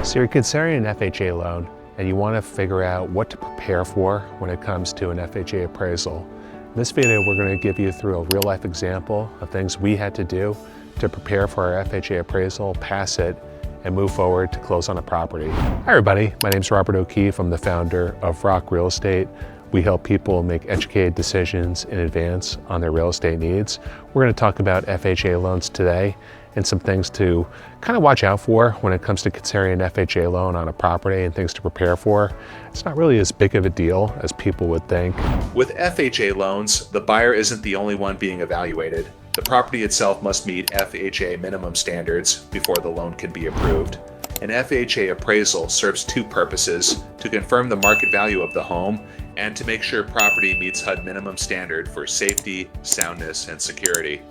So you're considering an FHA loan and you want to figure out what to prepare for when it comes to an FHA appraisal. In this video, we're going to give you through a real life example of things we had to do to prepare for our FHA appraisal, pass it, and move forward to close on a property. Hi everybody, my name is Robert O'Keefe. I'm the founder of ROK Real Estate. We help people make educated decisions in advance on their real estate needs. We're going to talk about FHA loans today and some things to kind of watch out for when it comes to considering an FHA loan on a property and things to prepare for. It's not really as big of a deal as people would think. With FHA loans, the buyer isn't the only one being evaluated. The property itself must meet FHA minimum standards before the loan can be approved. An FHA appraisal serves two purposes: to confirm the market value of the home and to make sure property meets HUD minimum standard for safety, soundness, and security.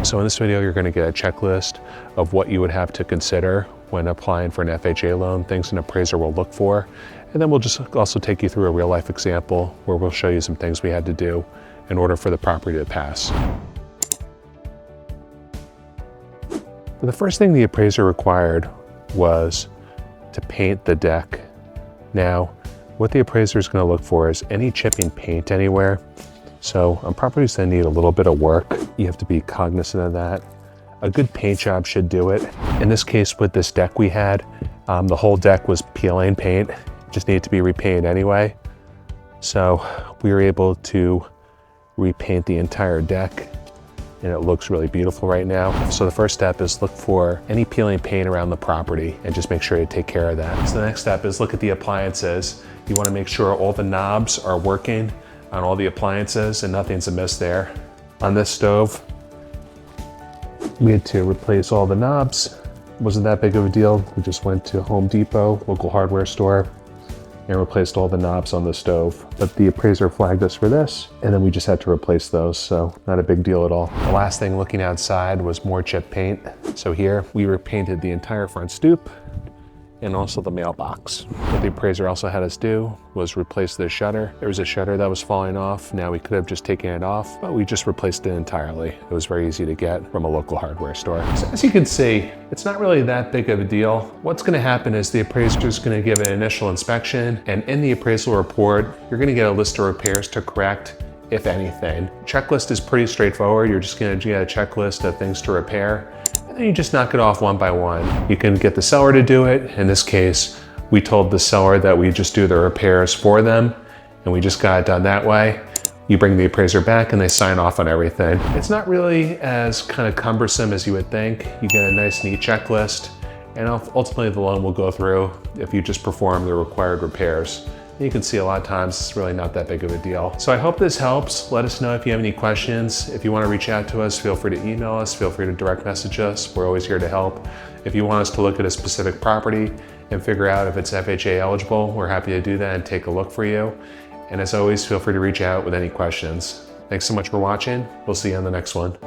So in this video, you're going to get a checklist of what you would have to consider when applying for an FHA loan, things an appraiser will look for. And then we'll just also take you through a real life example where we'll show you some things we had to do in order for the property to pass. The first thing the appraiser required was to paint the deck. Now, what the appraiser is going to look for is any chipping paint anywhere. So on properties that need a little bit of work, you have to be cognizant of that. A good paint job should do it. In this case, with this deck we had, the whole deck was peeling paint. It just needed to be repainted anyway. So we were able to repaint the entire deck, and it looks really beautiful right now. So the first step is look for any peeling paint around the property and just make sure you take care of that. So the next step is look at the appliances. You want to make sure all the knobs are working on all the appliances and nothing's amiss there. On this stove, we had to replace all the knobs. Wasn't that big of a deal. We just went to Home Depot, local hardware store, and replaced all the knobs on the stove. But the appraiser flagged us for this, and then we just had to replace those, so not a big deal at all. The last thing looking outside was more chip paint. So here, we repainted the entire front stoop and also the mailbox. What the appraiser also had us do was replace the shutter. There was a shutter that was falling off. Now we could have just taken it off, but we just replaced it entirely. It was very easy to get from a local hardware store. So as you can see, it's not really that big of a deal. What's gonna happen is the appraiser is gonna give an initial inspection, and in the appraisal report, you're gonna get a list of repairs to correct, if anything. Checklist is pretty straightforward. You're just gonna get a checklist of things to repair, and then you just knock it off one by one. You can get the seller to do it. In this case, we told the seller that we just do the repairs for them, and we just got it done that way. You bring the appraiser back and they sign off on everything. It's not really as kind of cumbersome as you would think. You get a nice, neat checklist, and ultimately the loan will go through if you just perform the required repairs. You can see a lot of times it's really not that big of a deal. So I hope this helps. Let us know if you have any questions. If you want to reach out to us, feel free to email us, feel free to direct message us. We're always here to help. If you want us to look at a specific property and figure out if it's FHA eligible, we're happy to do that and take a look for you. And as always, feel free to reach out with any questions. Thanks so much for watching. We'll see you on the next one.